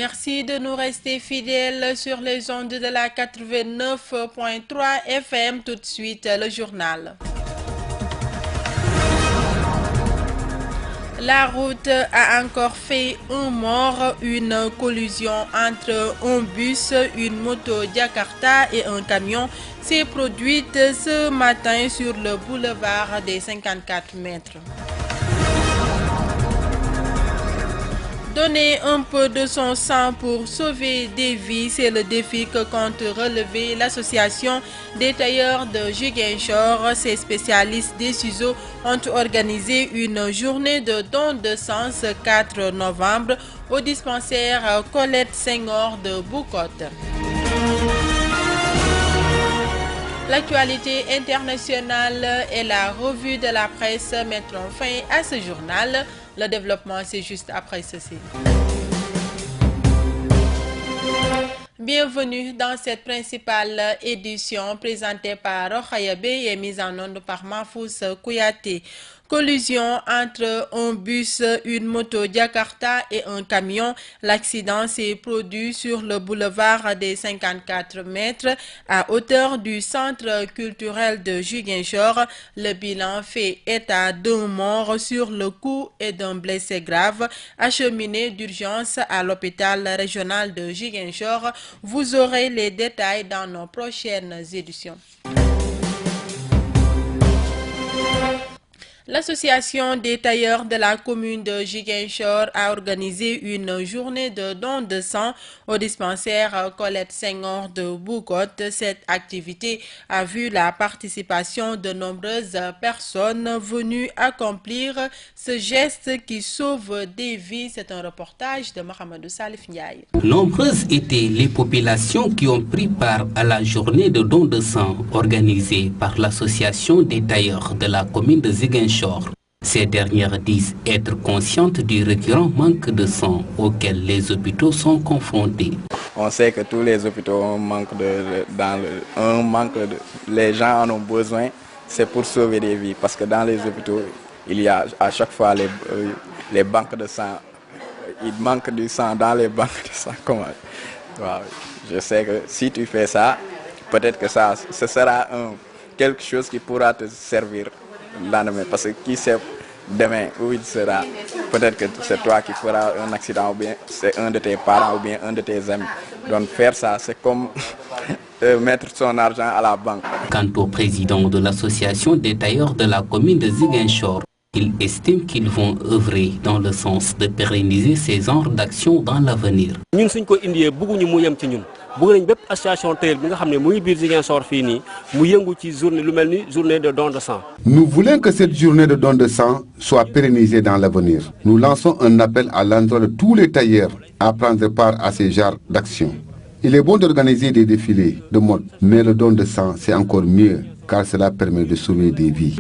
Merci de nous rester fidèles sur les ondes de la 89.3 FM. Tout de suite, le journal. La route a encore fait un mort. Une collision entre un bus, une moto Jakarta et un camion s'est produite ce matin sur le boulevard des 54 mètres. Donner un peu de son sang pour sauver des vies, c'est le défi que compte relever l'association des tailleurs de Ziguinchor. Ces spécialistes des ciseaux ont organisé une journée de don de sang ce 4 novembre au dispensaire Colette Senghor de Boucotte. L'actualité internationale et la revue de la presse mettront fin à ce journal. Le développement, c'est juste après ceci. Bienvenue dans cette principale édition présentée par Rokhaya Bey et mise en onde par Mahfouz Kouyaté. Collision entre un bus, une moto Jakarta et un camion. L'accident s'est produit sur le boulevard des 54 mètres à hauteur du centre culturel de Ziguinchor. Le bilan fait état d'un mort sur le coup et d'un blessé grave acheminé d'urgence à l'hôpital régional de Ziguinchor. Vous aurez les détails dans nos prochaines éditions. L'association des tailleurs de la commune de Ziguinchor a organisé une journée de don de sang au dispensaire Colette Senghor de Boucotte. Cette activité a vu la participation de nombreuses personnes venues accomplir ce geste qui sauve des vies. C'est un reportage de Mohamedou Salif Ndiaye. Nombreuses étaient les populations qui ont pris part à la journée de don de sang organisée par l'association des tailleurs de la commune de Ziguinchor. Ces dernières disent être conscientes du récurrent manque de sang auquel les hôpitaux sont confrontés. On sait que tous les hôpitaux manquent les gens en ont besoin, c'est pour sauver des vies. Parce que dans les hôpitaux, il y a à chaque fois les banques de sang. Il manque du sang dans les banques de sang. Je sais que si tu fais ça, peut-être que ce sera quelque chose qui pourra te servir lendemain, parce que qui sait demain où il sera. Peut-être que c'est toi qui feras un accident, ou bien c'est un de tes parents, ou bien un de tes amis. Donc faire ça, c'est comme mettre son argent à la banque. Quant au président de l'association des tailleurs de la commune de Ziguinchor, il estime qu'ils vont œuvrer dans le sens de pérenniser ces genres d'actions dans l'avenir. Nous voulons que cette journée de don de sang soit pérennisée dans l'avenir. Nous lançons un appel à l'endroit de tous les tailleurs à prendre part à ces genres d'actions. Il est bon d'organiser des défilés de mode, mais le don de sang, c'est encore mieux, car cela permet de sauver des vies.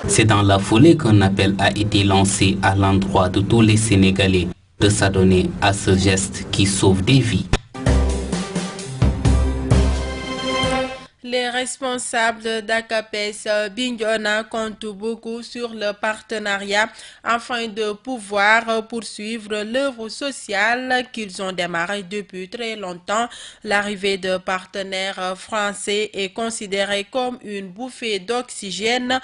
C'est dans la foulée qu'un appel a été lancé à l'endroit de tous les Sénégalais de s'adonner à ce geste qui sauve des vies. Les responsables d'ACAPES Bignona comptent beaucoup sur le partenariat afin de pouvoir poursuivre l'œuvre sociale qu'ils ont démarrée depuis très longtemps. L'arrivée de partenaires français est considérée comme une bouffée d'oxygène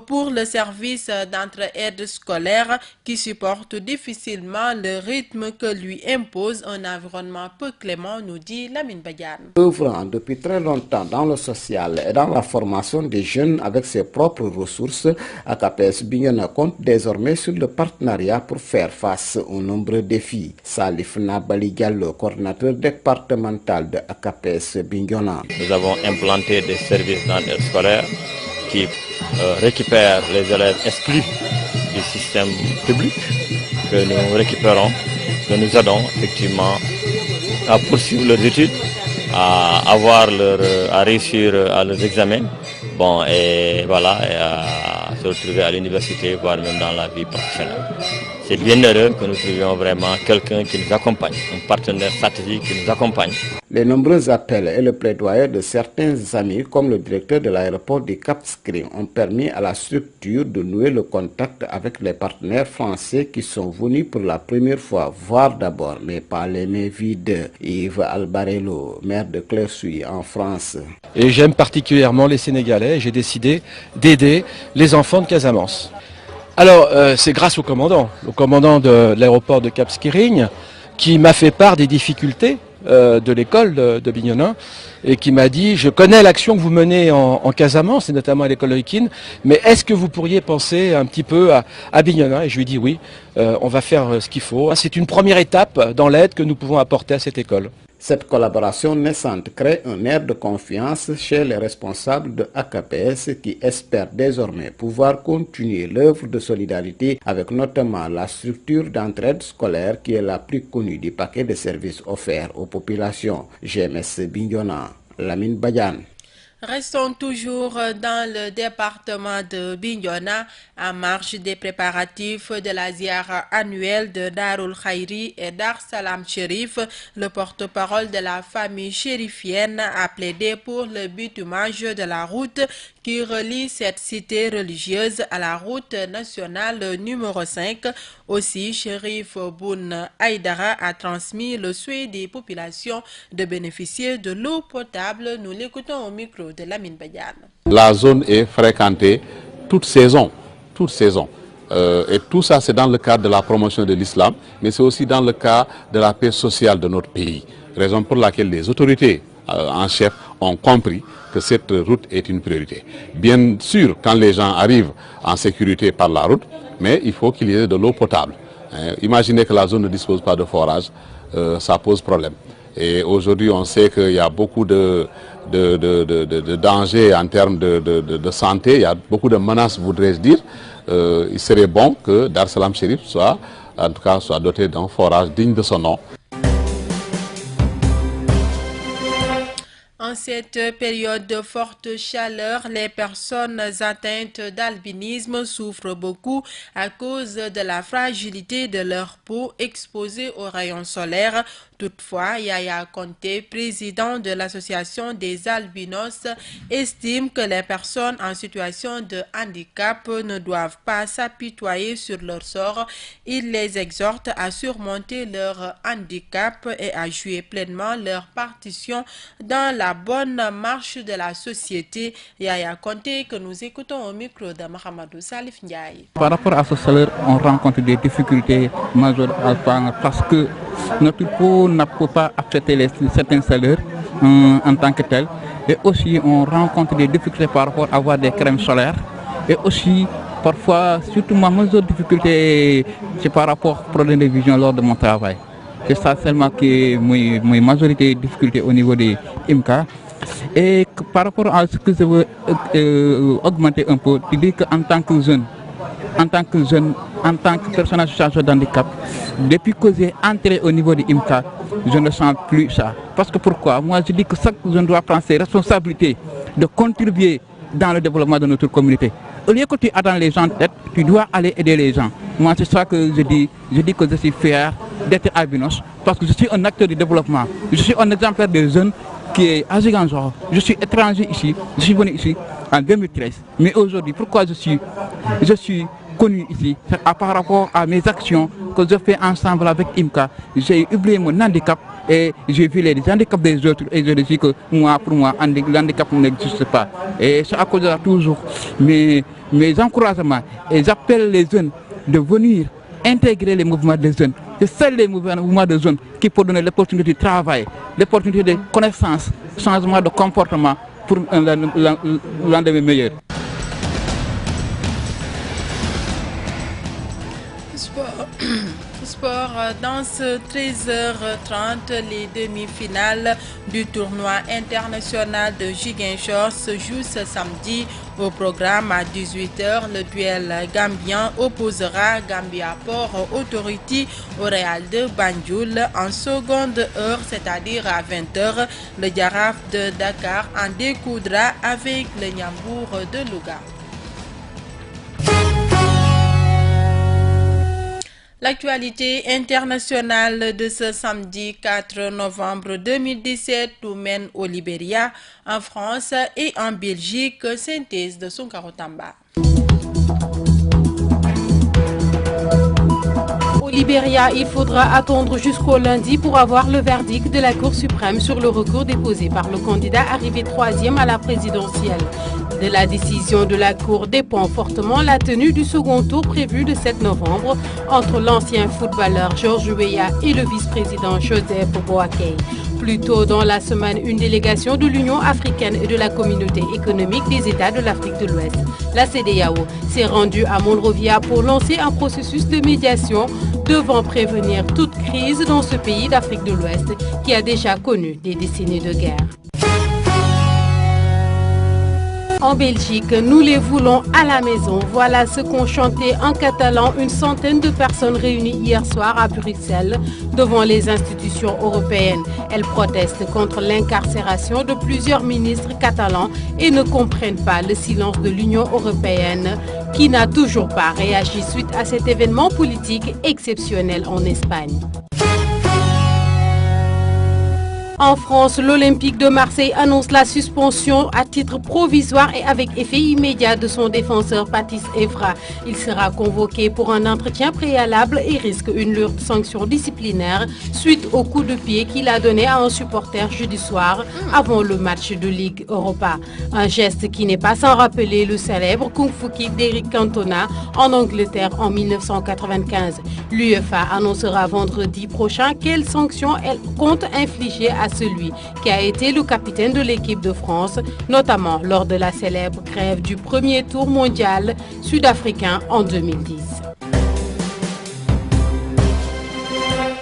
pour le service d'entraide scolaire qui supporte difficilement le rythme que lui impose un environnement peu clément, nous dit Lamine Badiane. Œuvrant depuis très longtemps dans le social et dans la formation des jeunes avec ses propres ressources, ACAPES Bignona compte désormais sur le partenariat pour faire face aux nombreux défis. Salif Nabali Diallo, coordinateur départemental de ACAPES Bignona. Nous avons implanté des services d'entraide scolaire qui récupèrent les élèves exclus du système public, que nous récupérons, que nous aidons effectivement à poursuivre leurs études, à réussir à leurs examens, et à se retrouver à l'université, voire même dans la vie professionnelle. c'est bien heureux que nous trouvions vraiment quelqu'un qui nous accompagne, un partenaire stratégique qui nous accompagne. Les nombreux appels et le plaidoyer de certains amis, comme le directeur de l'aéroport du Cap Skirring, ont permis à la structure de nouer le contact avec les partenaires français qui sont venus pour la première fois voir d'abord, mais pas les mains vides. Yves Albarello, maire de Claire-Souilly en France. Et j'aime particulièrement les Sénégalais. J'ai décidé d'aider les enfants de Casamance. Alors, c'est grâce au commandant de l'aéroport de Cap Skirring, qui m'a fait part des difficultés de l'école de Bignona et qui m'a dit: je connais l'action que vous menez en Casamance et notamment à l'école Oikine, mais est-ce que vous pourriez penser un petit peu à Bignona? Et je lui ai dit oui, on va faire ce qu'il faut. C'est une première étape dans l'aide que nous pouvons apporter à cette école. Cette collaboration naissante crée un air de confiance chez les responsables de AKPS qui espèrent désormais pouvoir continuer l'œuvre de solidarité avec notamment la structure d'entraide scolaire qui est la plus connue du paquet de services offerts aux populations. GMS Bignona, Lamine Badiane. Restons toujours dans le département de Bignona, en marge des préparatifs de la ziara annuelle de Darul Khairi et Dar Salam Chérif. Le porte-parole de la famille chérifienne a plaidé pour le bitumage de la route qui relie cette cité religieuse à la route nationale numéro 5. Aussi, Chérif Boun Aïdara a transmis le souhait des populations de bénéficier de l'eau potable. Nous l'écoutons au micro de Lamine Badiane. La zone est fréquentée toute saison. Et tout ça, c'est dans le cadre de la promotion de l'islam, mais c'est aussi dans le cadre de la paix sociale de notre pays. Raison pour laquelle les autorités en chef ont compris que cette route est une priorité. Bien sûr, quand les gens arrivent en sécurité par la route, mais il faut qu'il y ait de l'eau potable. Imaginez que la zone ne dispose pas de forage, ça pose problème. Et aujourd'hui, on sait qu'il y a beaucoup de dangers en termes de santé, il y a beaucoup de menaces, voudrais-je dire. Il serait bon que Dar Salam Chérif soit doté d'un forage digne de son nom. En cette période de forte chaleur, les personnes atteintes d'albinisme souffrent beaucoup à cause de la fragilité de leur peau exposée aux rayons solaires. Toutefois, Yaya Conté, président de l'association des albinos, estime que les personnes en situation de handicap ne doivent pas s'apitoyer sur leur sort. Il les exhorte à surmonter leur handicap et à jouer pleinement leur partition dans la bonne marche de la société. Yaya Conté, que nous écoutons au micro de Mahamadou Salif Ndiaye. Par rapport à ce salaire, on rencontre des difficultés majeures parce que notre peau ne peut pas accepter certains salaires en tant que tel. Et aussi, on rencontre des difficultés par rapport à avoir des crèmes solaires. Et aussi, parfois, surtout ma majeure difficulté, c'est par rapport au problème de vision lors de mon travail. C'est ça seulement qui est ma majorité de difficultés au niveau des IMCA. Et par rapport à ce que je veux augmenter un peu, je dis qu'en tant que jeune, en tant que personne en situation de handicap, depuis que j'ai entré au niveau de IMCA, je ne sens plus ça. Parce que pourquoi? Moi, je dis que chaque jeune doit prendre ses responsabilités de contribuer dans le développement de notre communauté. Au lieu que tu attends les gens d'être, tu dois aller aider les gens. Moi, c'est ça que je dis. Je dis que je suis fier d'être albinos parce que je suis un acteur du développement. Je suis un exemplaire des jeunes qui est à Ziguinchor. Je suis étranger ici. Je suis venu ici en 2013. Mais aujourd'hui, pourquoi je suis connu ici? Par rapport à mes actions que je fais ensemble avec IMCA, j'ai oublié mon handicap et j'ai vu les handicaps des autres et je dis que moi, pour moi, l'handicap n'existe pas. Et ça accordera toujours mes encouragements et j'appelle les jeunes de venir intégrer les mouvements des jeunes. C'est seuls les mouvements des jeunes qui peuvent donner l'opportunité de travail, l'opportunité de connaissance, changement de comportement pour un lendemain meilleur. Sport, dans ce 13h30, les demi-finales du tournoi international de Ziguinchor se jouent ce samedi. Au programme à 18h, le duel gambien opposera Gambia Port Authority au Real de Banjul. En seconde heure, c'est-à-dire à 20h, le Jaraaf de Dakar en découdra avec le Niambour de Louga. L'actualité internationale de ce samedi 4 novembre 2017 nous mène au Libéria, en France et en Belgique. Synthèse de Sonkaro Tamba. Au Libéria, il faudra attendre jusqu'au lundi pour avoir le verdict de la Cour suprême sur le recours déposé par le candidat arrivé 3e à la présidentielle. De la décision de la Cour dépend fortement la tenue du second tour prévu le 7 novembre entre l'ancien footballeur Georges Weah et le vice-président Joseph Boakai. Plus tôt dans la semaine, une délégation de l'Union africaine et de la Communauté économique des États de l'Afrique de l'Ouest, la CEDEAO, s'est rendue à Monrovia pour lancer un processus de médiation devant prévenir toute crise dans ce pays d'Afrique de l'Ouest qui a déjà connu des décennies de guerre. En Belgique, nous les voulons à la maison. Voilà ce qu'ont chanté en catalan une centaine de personnes réunies hier soir à Bruxelles devant les institutions européennes. Elles protestent contre l'incarcération de plusieurs ministres catalans et ne comprennent pas le silence de l'Union européenne qui n'a toujours pas réagi suite à cet événement politique exceptionnel en Espagne. En France, l'Olympique de Marseille annonce la suspension à titre provisoire et avec effet immédiat de son défenseur Patrice Evra. Il sera convoqué pour un entretien préalable et risque une lourde sanction disciplinaire suite au coup de pied qu'il a donné à un supporter jeudi soir avant le match de Ligue Europa. Un geste qui n'est pas sans rappeler le célèbre Kung Fu Kick d'Eric Cantona en Angleterre en 1995. L'UEFA annoncera vendredi prochain quelles sanctions elle compte infliger à celui qui a été le capitaine de l'équipe de France, notamment lors de la célèbre grève du premier tour mondial sud-africain en 2010.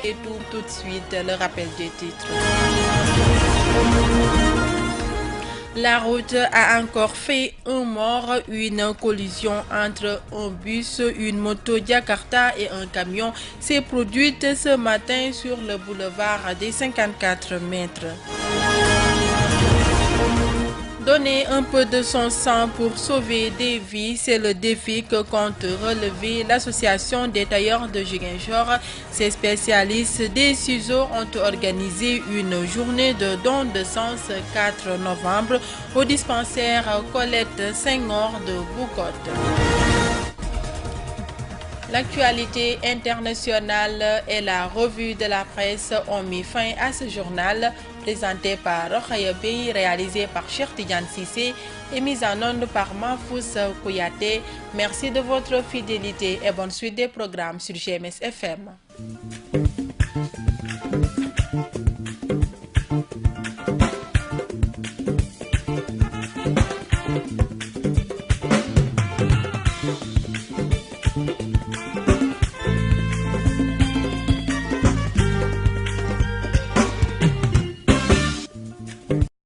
Et tout de suite, le rappel des titres. La route a encore fait un mort, une collision entre un bus, une moto Jakarta et un camion s'est produite ce matin sur le boulevard des 54 mètres. Donner un peu de son sang pour sauver des vies, c'est le défi que compte relever l'association des tailleurs de Ziguinchor. Ces spécialistes des ciseaux ont organisé une journée de don de sang ce 4 novembre au dispensaire Colette Senghor de Boucotte. L'actualité internationale et la revue de la presse ont mis fin à ce journal présenté par Rokhaya Bey, réalisé par Cheikh Tidiane Cissé et mise en onde par Mahfouz Kouyaté. Merci de votre fidélité et bonne suite des programmes sur GMS FM.